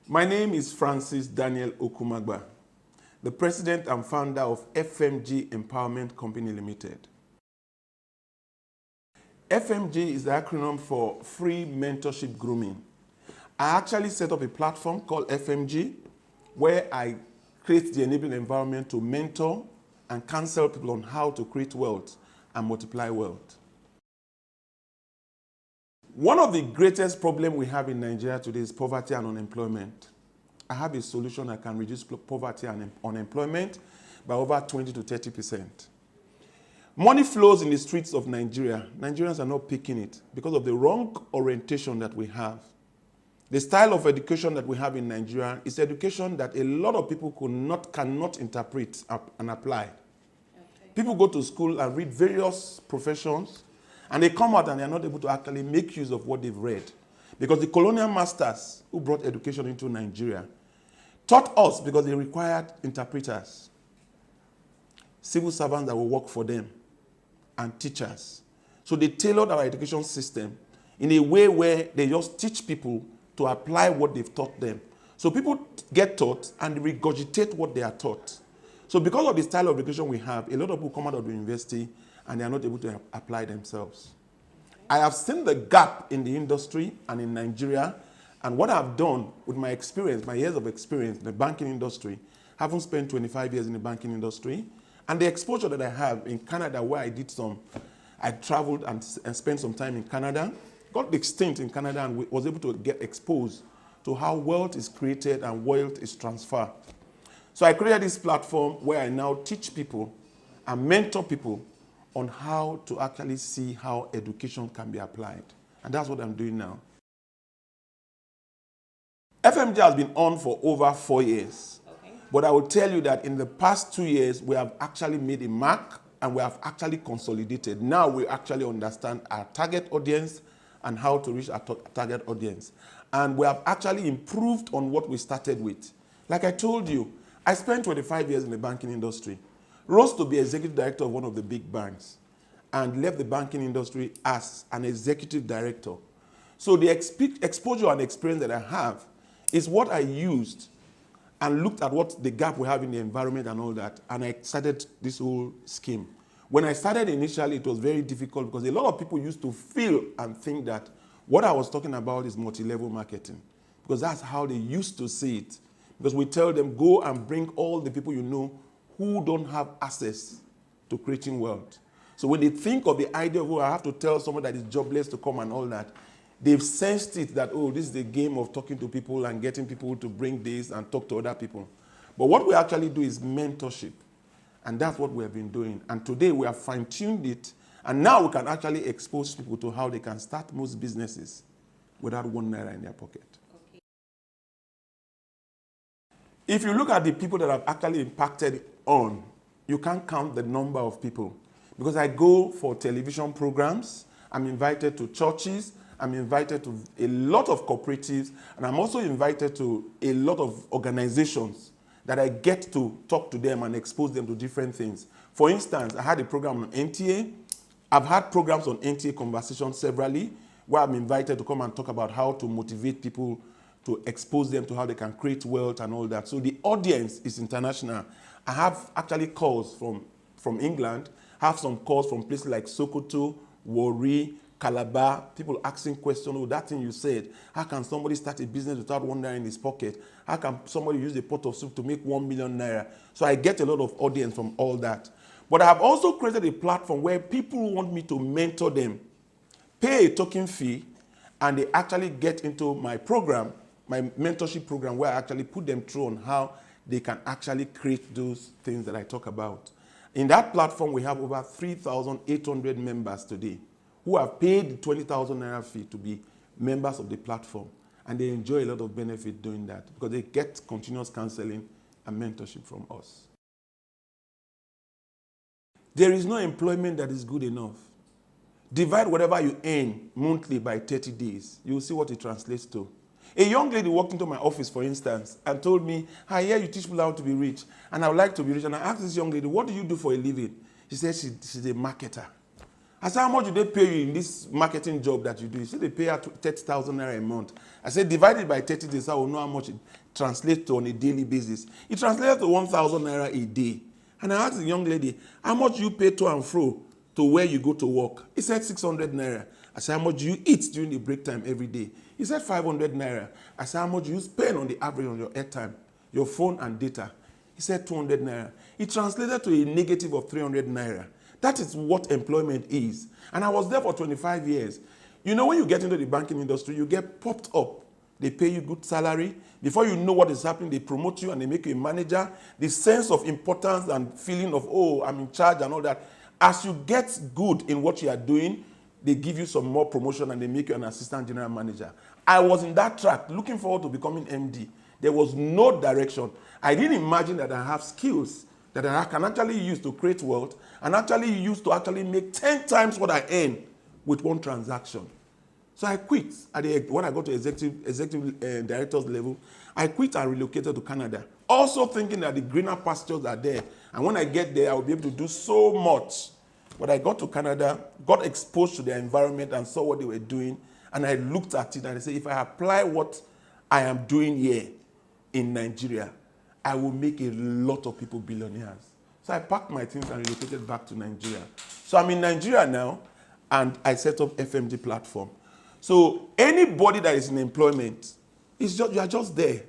My name is Francis Daniel Okumagba, the president and founder of FMG Empowerment Company Limited. FMG is the acronym for Free Mentorship Grooming. I actually set up a platform called FMG where I create the enabling environment to mentor and counsel people on how to create wealth and multiply wealth. One of the greatest problems we have in Nigeria today is poverty and unemployment. I have a solution that can reduce poverty and unemployment by over 20 to 30%. Money flows in the streets of Nigeria. Nigerians are not picking it because of the wrong orientation that we have. The style of education that we have in Nigeria is education that a lot of people cannot interpret and apply. Okay. People go to school and read various professions, and they come out and they're not able to actually make use of what they've read. Because the colonial masters who brought education into Nigeria taught us because they required interpreters, civil servants that will work for them, and teachers. So they tailored our education system in a way where they just teach people to apply what they've taught them. So people get taught and regurgitate what they are taught. So because of the style of education we have, a lot of people come out of the university and they are not able to apply themselves. I have seen the gap in the industry and in Nigeria, and what I've done with my experience, my years of experience in the banking industry, having spent 25 years in the banking industry, and the exposure that I have in Canada where I traveled and spent some time in Canada, got the stint in Canada and was able to get exposed to how wealth is created and wealth is transferred. So I created this platform where I now teach people and mentor people on how to actually see how education can be applied. And that's what I'm doing now. FMG has been on for over 4 years. Okay. But I will tell you that in the past 2 years, we have actually made a mark and we have actually consolidated. Now we actually understand our target audience and how to reach our target audience. And we have actually improved on what we started with. Like I told you, I spent 25 years in the banking industry, rose to be executive director of one of the big banks, and left the banking industry as an executive director. So the exposure and experience that I have is what I used and looked at what the gap we have in the environment and all that, and I started this whole scheme. When I started initially, it was very difficult because a lot of people used to feel and think that what I was talking about is multi-level marketing, because that's how they used to see it. Because we tell them, go and bring all the people you know who don't have access to creating wealth. So when they think of the idea of, oh, I have to tell someone that is jobless to come and all that, they've sensed it that, oh, this is the game of talking to people and getting people to bring this and talk to other people. But what we actually do is mentorship. And that's what we have been doing. And today we have fine-tuned it. And now we can actually expose people to how they can start most businesses without 1 naira in their pocket. Okay. If you look at the people that I've actually impacted on, you can't count the number of people. Because I go for television programs, I'm invited to churches, I'm invited to a lot of cooperatives, and I'm also invited to a lot of organizations that I get to talk to them and expose them to different things. For instance, I had a program on NTA. I've had programs on NTA Conversations severally, where I'm invited to come and talk about how to motivate people, to expose them to how they can create wealth and all that. So the audience is international. I have actually calls from England, have some calls from places like Sokoto, Warri, Calabar, people asking questions, oh, that thing you said, how can somebody start a business without 1 naira in his pocket? How can somebody use a pot of soup to make 1 million naira? So I get a lot of audience from all that. But I have also created a platform where people want me to mentor them, pay a token fee, and they actually get into my program, my mentorship program, where I actually put them through on how they can actually create those things that I talk about. In that platform, we have over 3,800 members today who have paid the 20,000 naira fee to be members of the platform. And they enjoy a lot of benefit doing that because they get continuous counseling and mentorship from us. There is no employment that is good enough. Divide whatever you earn monthly by 30 days. You will see what it translates to. A young lady walked into my office, for instance, and told me, I hear you teach people how to be rich, and I would like to be rich. And I asked this young lady, what do you do for a living? She said she's a marketer. I said, how much do they pay you in this marketing job that you do? He said, they pay out 30,000 naira a month. I said, divided by 30 days, I will know how much it translates to on a daily basis. It translates to 1,000 naira a day. And I asked the young lady, how much do you pay to and fro to where you go to work? He said, 600 naira. I said, how much do you eat during the break time every day? He said, 500 naira. I said, how much do you spend on the average on your airtime, your phone and data? He said, 200 naira. It translated to a negative of 300 naira. That is what employment is. And I was there for 25 years. You know, when you get into the banking industry, you get popped up. They pay you good salary. Before you know what is happening, they promote you and they make you a manager. The sense of importance and feeling of, oh, I'm in charge and all that. As you get good in what you are doing, they give you some more promotion and they make you an assistant general manager. I was in that track, looking forward to becoming MD. There was no direction. I didn't imagine that I have skills that I can actually use to create wealth and actually use to actually make 10 times what I earn with one transaction. So I quit. When I got to executive director's level, I quit and relocated to Canada. Also thinking that the greener pastures are there. And when I get there, I will be able to do so much. But I got to Canada, got exposed to their environment and saw what they were doing. And I looked at it and I said, if I apply what I am doing here in Nigeria, I will make a lot of people billionaires. So I packed my things and relocated back to Nigeria. So I'm in Nigeria now, and I set up FMD platform. So anybody that is in employment, you are just there,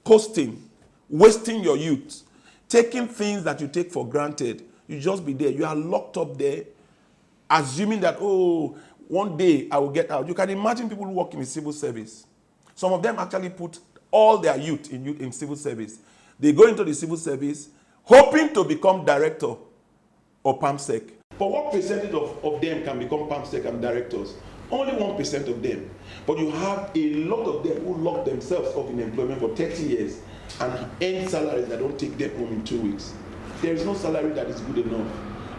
coasting, wasting your youth, taking things that you take for granted. You just be there. You are locked up there, assuming that, oh, one day I will get out. You can imagine people who work in the civil service. Some of them actually put all their youth in civil service. They go into the civil service hoping to become director or PAMSEC. But what percentage of them can become PAMSEC and directors? Only 1% of them. But you have a lot of them who lock themselves up in employment for 30 years and earn salaries that don't take them home in 2 weeks. There is no salary that is good enough.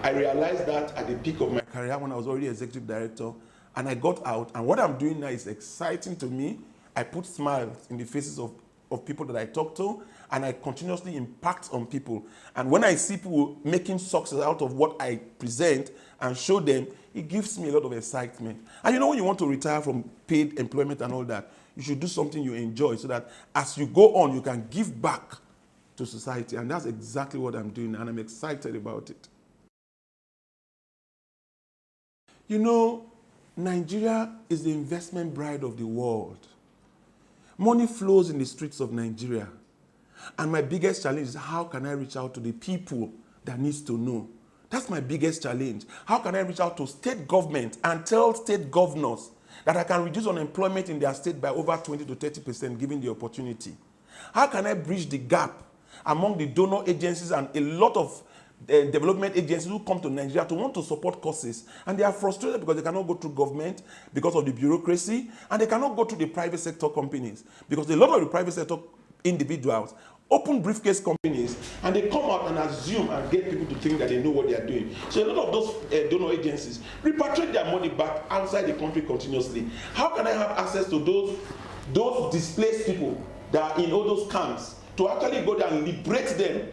I realized that at the peak of my career when I was already executive director, and I got out, and what I'm doing now is exciting to me. I put smiles in the faces of people that I talk to, and I continuously impact on people. And when I see people making success out of what I present and show them, it gives me a lot of excitement. And you know, when you want to retire from paid employment and all that, you should do something you enjoy so that as you go on, you can give back to society. And that's exactly what I'm doing, and I'm excited about it. You know, Nigeria is the investment bride of the world. Money flows in the streets of Nigeria. And my biggest challenge is, how can I reach out to the people that needs to know? That's my biggest challenge. How can I reach out to state government and tell state governors that I can reduce unemployment in their state by over 20 to 30% given the opportunity? How can I bridge the gap among the donor agencies and a lot of development agencies who come to Nigeria to want to support causes, and they are frustrated because they cannot go through government because of the bureaucracy, and they cannot go through the private sector companies because a lot of the private sector individuals open briefcase companies and they come out and assume and get people to think that they know what they are doing. So a lot of those donor agencies repatriate their money back outside the country continuously. How can I have access to those displaced people that are in all those camps to actually go there and liberate them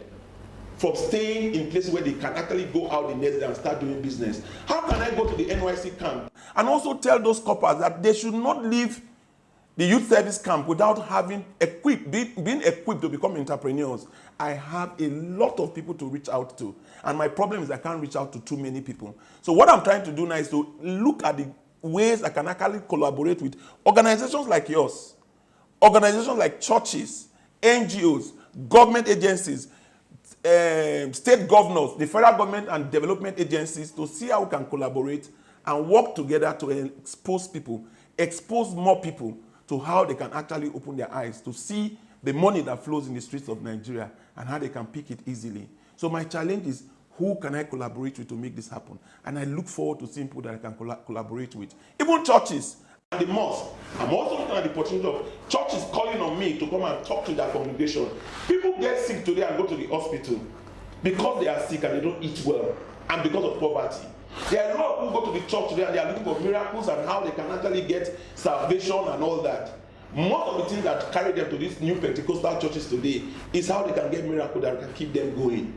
from staying in places where they can actually go out the next day and start doing business? How can I go to the NYC camp and also tell those coppers that they should not leave the youth service camp without having being equipped to become entrepreneurs? I have a lot of people to reach out to, and my problem is I can't reach out to too many people. So what I'm trying to do now is to look at the ways I can actually collaborate with organizations like yours, organizations like churches, NGOs, government agencies, state governors, the federal government and development agencies, to see how we can collaborate and work together to expose more people to how they can actually open their eyes to see the money that flows in the streets of Nigeria and how they can pick it easily. So my challenge is, who can I collaborate with to make this happen? And I look forward to seeing people that I can collaborate with. Even churches and the mosque. I'm also looking at the opportunity of churches calling on me to come and talk to their congregation. People get sick today and go to the hospital because they are sick and they don't eat well, and because of poverty. There are a lot who go to the church today and they are looking for miracles and how they can actually get salvation and all that. Most of the things that carry them to these new Pentecostal churches today is how they can get miracles that can keep them going.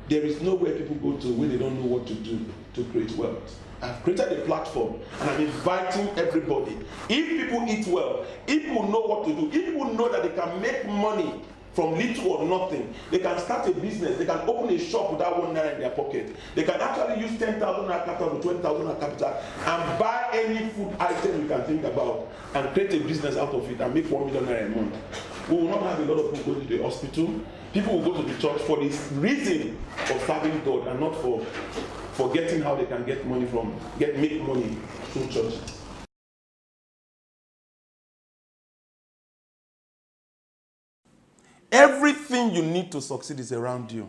There is nowhere people go to when they don't know what to do to create wealth. I've created a platform and I'm inviting everybody. If people eat well, if people know what to do, if people know that they can make money from little or nothing, they can start a business, they can open a shop without 1 naira in their pocket. They can actually use 10,000 naira capital to 20,000 naira capital and buy any food item you can think about and create a business out of it and make 1 million naira a month. We will not have a lot of people go to the hospital. People will go to the church for this reason of serving God and not for forgetting how they can make money through church. Everything you need to succeed is around you.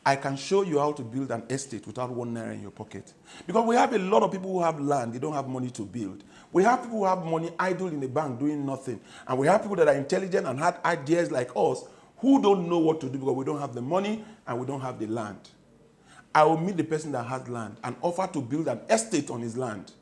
I can show you how to build an estate without 1 naira in your pocket. Because we have a lot of people who have land, they don't have money to build. We have people who have money idle in the bank doing nothing. And we have people that are intelligent and had ideas like us who don't know what to do because we don't have the money and we don't have the land. I will meet the person that has land and offer to build an estate on his land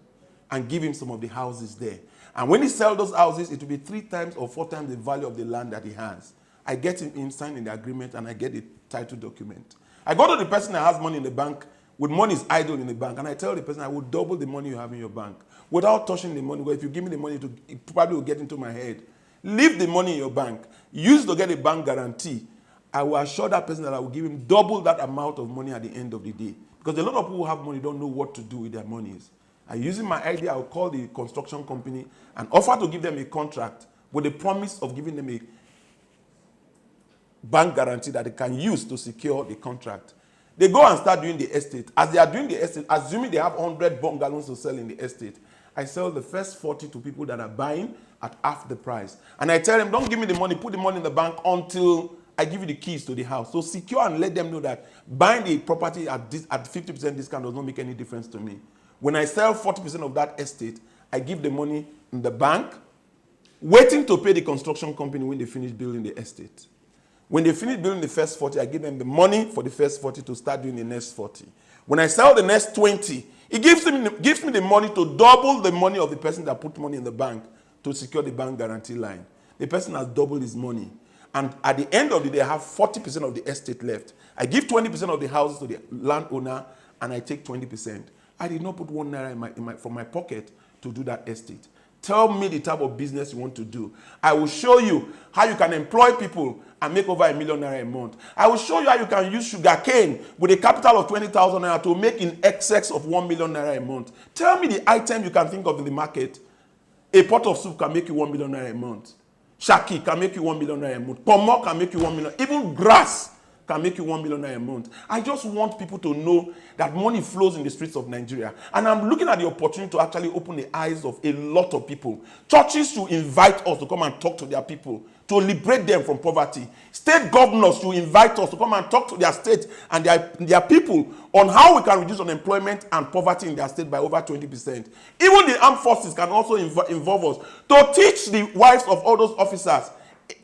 and give him some of the houses there. And when he sells those houses, it will be 3 times or 4 times the value of the land that he has. I get him signed in the agreement and I get the title document. I go to the person that has money in the bank, with money is idle in the bank, and I tell the person I will double the money you have in your bank without touching the money. Well, if you give me the money, it probably will get into my head. Leave the money in your bank. Use to get a bank guarantee. I will assure that person that I will give him double that amount of money at the end of the day. Because a lot of people who have money don't know what to do with their monies. And using my idea, I will call the construction company and offer to give them a contract with the promise of giving them a bank guarantee that they can use to secure the contract. They go and start doing the estate. As they are doing the estate, assuming they have 100 bungalows to sell in the estate, I sell the first 40 to people that are buying at half the price. And I tell them, don't give me the money, put the money in the bank until I give you the keys to the house. So secure and let them know that buying the property at 50% discount does not make any difference to me. When I sell 40% of that estate, I give the money in the bank, waiting to pay the construction company when they finish building the estate. When they finish building the first 40, I give them the money for the first 40 to start doing the next 40. When I sell the next 20, it gives me the money to double the money of the person that put money in the bank to secure the bank guarantee line. The person has doubled his money. And at the end of the day, I have 40% of the estate left. I give 20% of the houses to the landowner, and I take 20%. I did not put 1 naira from my pocket to do that estate. Tell me the type of business you want to do. I will show you how you can employ people and make over ₦1 million a month. I will show you how you can use sugar cane with a capital of 20,000 naira to make in excess of ₦1 million a month. Tell me the item you can think of in the market. A pot of soup can make you ₦1 million a month. Shaki can make you ₦1 million a month. Pomo can make you 1 million. Even grass can make you ₦1 million a month. I just want people to know that money flows in the streets of Nigeria. And I'm looking at the opportunity to actually open the eyes of a lot of people. Churches should invite us to come and talk to their people, to liberate them from poverty. State governors should invite us to come and talk to their state and their people on how we can reduce unemployment and poverty in their state by over 20%. Even the armed forces can also involve us to teach the wives of all those officers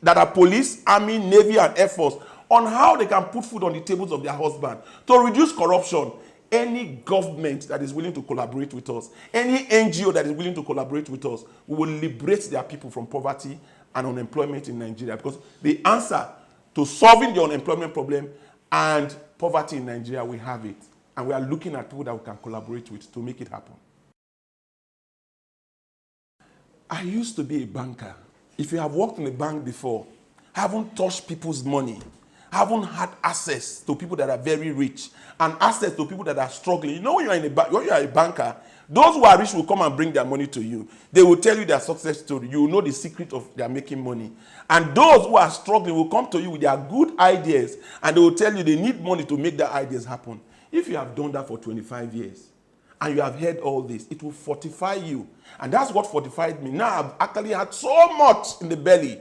that are police, army, navy, and air force on how they can put food on the tables of their husband, to reduce corruption. Any government that is willing to collaborate with us, any NGO that is willing to collaborate with us, we will liberate their people from poverty and unemployment in Nigeria. Because the answer to solving the unemployment problem and poverty in Nigeria, we have it. And we are looking at people that we can collaborate with to make it happen. I used to be a banker. If you have worked in a bank before, haven't touched people's money, haven't had access to people that are very rich and access to people that are struggling. You know, when you are a banker, those who are rich will come and bring their money to you. They will tell you their success story. You will know the secret of their making money. And those who are struggling will come to you with their good ideas, and they will tell you they need money to make their ideas happen. If you have done that for 25 years and you have heard all this, it will fortify you. And that's what fortified me. Now I've actually had so much in the belly.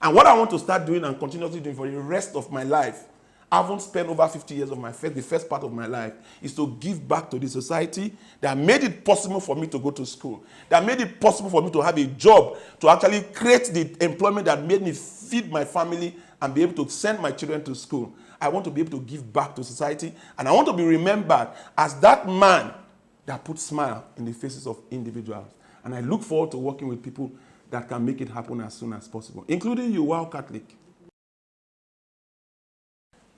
And what I want to start doing and continuously doing for the rest of my life, I haven't spent over 50 years of the first part of my life, is to give back to the society that made it possible for me to go to school, that made it possible for me to have a job, to actually create the employment that made me feed my family and be able to send my children to school. I want to be able to give back to society, and I want to be remembered as that man that put smile in the faces of individuals. And I look forward to working with people that can make it happen as soon as possible, including you, Wow Catholic.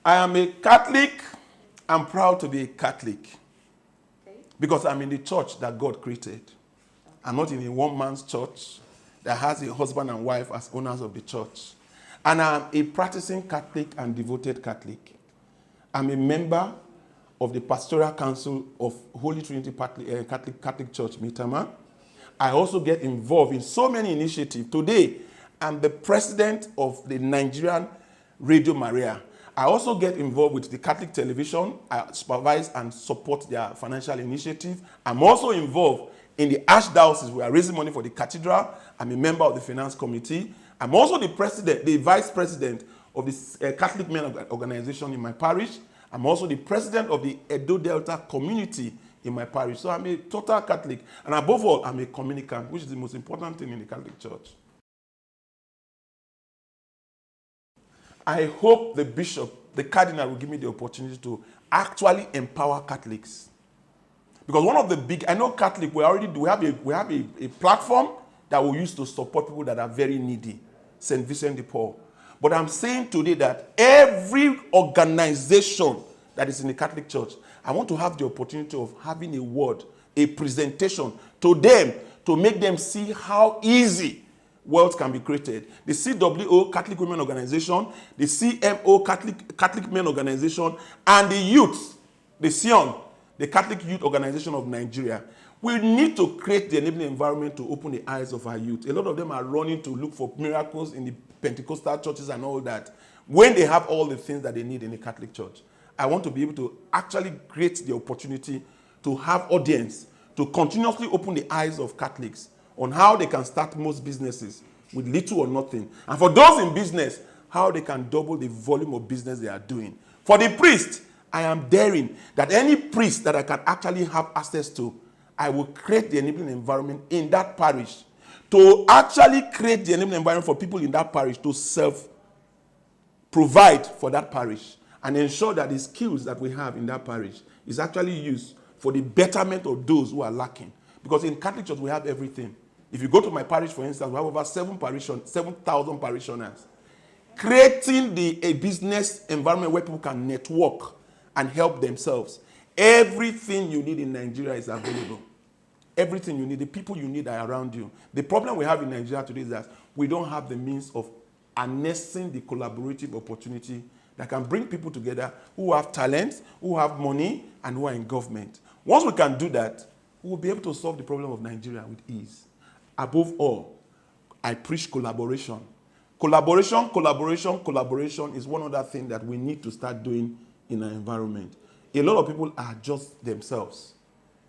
I am a Catholic. I'm proud to be a Catholic. Okay. Because I'm in the church that God created. I'm not in a one-man's church that has a husband and wife as owners of the church. And I'm a practicing Catholic and devoted Catholic. I'm a member of the Pastoral Council of Holy Trinity Catholic Church, Mitama. I also get involved in so many initiatives. Today, I'm the president of the Nigerian Radio Maria. I also get involved with the Catholic television. I supervise and support their financial initiative. I'm also involved in the Archdiocese. We are raising money for the cathedral. I'm a member of the finance committee. I'm also the vice president of the Catholic Men organization in my parish. I'm also the president of the Edo Delta community in my parish. So I'm a total Catholic. And above all, I'm a communicant, which is the most important thing in the Catholic Church. I hope the bishop, the cardinal, will give me the opportunity to actually empower Catholics. Because one of the big, I know Catholic, we have a platform that we use to support people that are very needy, St. Vincent de Paul. But I'm saying today that every organization that is in the Catholic Church, I want to have the opportunity of having a word, a presentation to them to make them see how easy wealth can be created. The CWO, Catholic Women Organization, the CMO, Catholic Men Organization, and the youth, the Sion, the Catholic Youth Organization of Nigeria. We need to create the enabling environment to open the eyes of our youth. A lot of them are running to look for miracles in the Pentecostal churches and all that, when they have all the things that they need in the Catholic Church. I want to be able to actually create the opportunity to have audience, to continuously open the eyes of Catholics on how they can start most businesses with little or nothing. And for those in business, how they can double the volume of business they are doing. For the priest, I am daring that any priest that I can actually have access to, I will create the enabling environment in that parish to actually create the enabling environment for people in that parish to self-provide for that parish and ensure that the skills that we have in that parish is actually used for the betterment of those who are lacking. Because in Catholic Church, we have everything. If you go to my parish, for instance, we have over 7,000 parishioners. Creating a business environment where people can network and help themselves. Everything you need in Nigeria is available. Everything you need, the people you need are around you. The problem we have in Nigeria today is that we don't have the means of harnessing the collaborative opportunity that can bring people together who have talent, who have money, and who are in government. Once we can do that, we will be able to solve the problem of Nigeria with ease. Above all, I preach collaboration. Collaboration is one other thing that we need to start doing in our environment. A lot of people are just themselves.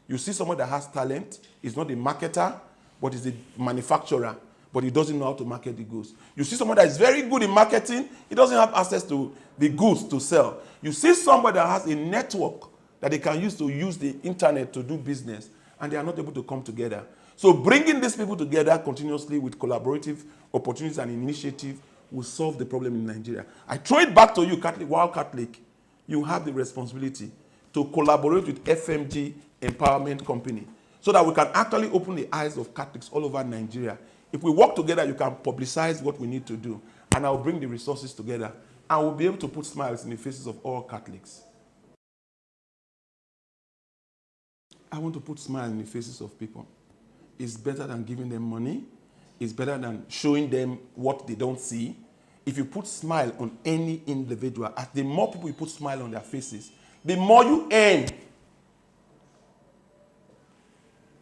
You see someone that has talent, is not a marketer, but is a manufacturer, but he doesn't know how to market the goods. You see someone that is very good in marketing, he doesn't have access to the goods to sell. You see somebody that has a network that they can use to use the internet to do business, and they are not able to come together. So bringing these people together continuously with collaborative opportunities and initiative will solve the problem in Nigeria. I throw it back to you, Catholic, while Catholic, you have the responsibility to collaborate with FMG Empowerment Company so that we can actually open the eyes of Catholics all over Nigeria. If we work together, you can publicize what we need to do, and I'll bring the resources together, and we'll be able to put smiles in the faces of all Catholics. I want to put smiles in the faces of people. It's better than giving them money. It's better than showing them what they don't see. If you put smile on any individual, as the more people you put smile on their faces, the more you earn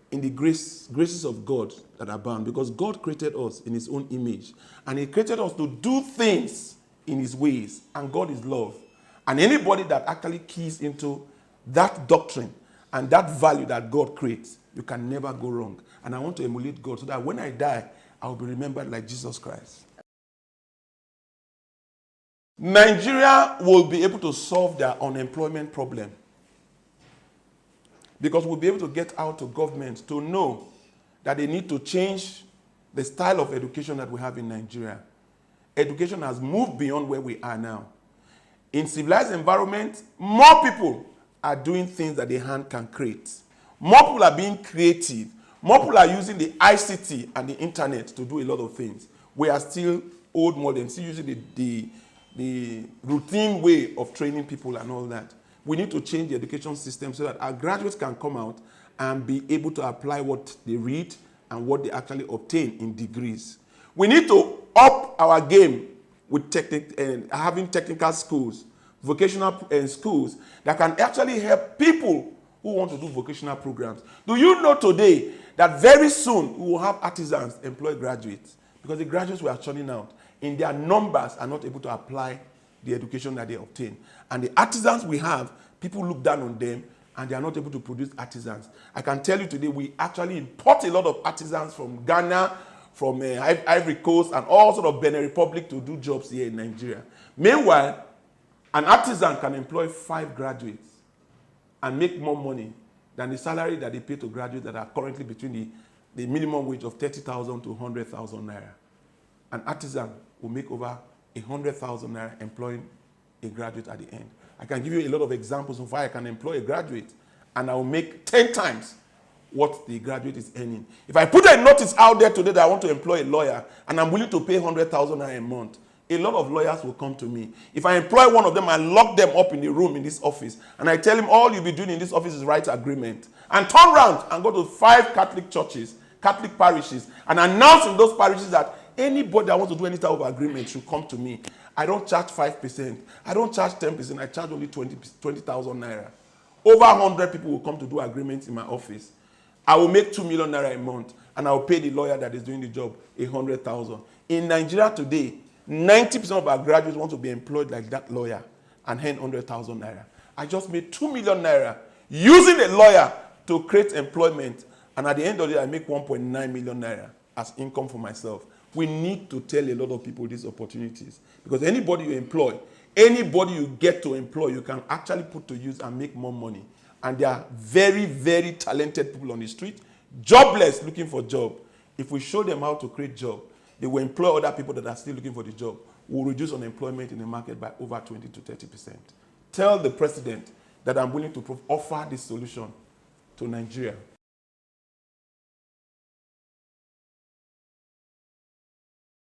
in the graces of God that abound. Because God created us in his own image. And he created us to do things in his ways. And God is love. And anybody that actually keys into that doctrine and that value that God creates, you can never go wrong. And I want to emulate God so that when I die, I will be remembered like Jesus Christ. Nigeria will be able to solve their unemployment problem because we'll be able to get out to government to know that they need to change the style of education that we have in Nigeria. Education has moved beyond where we are now. In civilized environments, more people are doing things that the hand can create. More people are being creative. More people are using the ICT and the internet to do a lot of things. We are still old modern, still using the routine way of training people and all that. We need to change the education system so that our graduates can come out and be able to apply what they read and what they actually obtain in degrees. We need to up our game with having technical schools, vocational schools that can actually help people who want to do vocational programs. Do you know today that very soon we will have artisans employ graduates? Because the graduates we are churning out, in their numbers, are not able to apply the education that they obtain. And the artisans we have, people look down on them and they are not able to produce artisans. I can tell you today, we actually import a lot of artisans from Ghana, from Ivory Coast, and all sort of Benin Republic to do jobs here in Nigeria. Meanwhile, an artisan can employ 5 graduates and make more money than the salary that they pay to graduates that are currently between the minimum wage of 30,000 to 100,000 naira. An artisan will make over 100,000 naira employing a graduate at the end. I can give you a lot of examples of why I can employ a graduate and I will make 10 times what the graduate is earning. If I put a notice out there today that I want to employ a lawyer and I'm willing to pay 100,000 naira a month, a lot of lawyers will come to me. If I employ one of them and lock them up in the room in this office and I tell him all you'll be doing in this office is write agreement, and turn around and go to 5 Catholic churches, Catholic parishes, and announce in those parishes that anybody that wants to do any type of agreement should come to me. I don't charge 5%. I don't charge 10%. I charge only 20,000 naira. Over 100 people will come to do agreements in my office. I will make 2 million naira a month, and I will pay the lawyer that is doing the job 100,000. In Nigeria today, 90% of our graduates want to be employed like that lawyer and earn 100,000 naira. I just made 2 million naira using a lawyer to create employment, and at the end of the day, I make 1.9 million naira as income for myself. We need to tell a lot of people these opportunities, because anybody you employ, anybody you get to employ, you can actually put to use and make more money. And there are very, very talented people on the street, jobless, looking for a job. If we show them how to create job, they will employ other people that are still looking for the job. We'll reduce unemployment in the market by over 20 to 30%. Tell the president that I'm willing to offer this solution to Nigeria.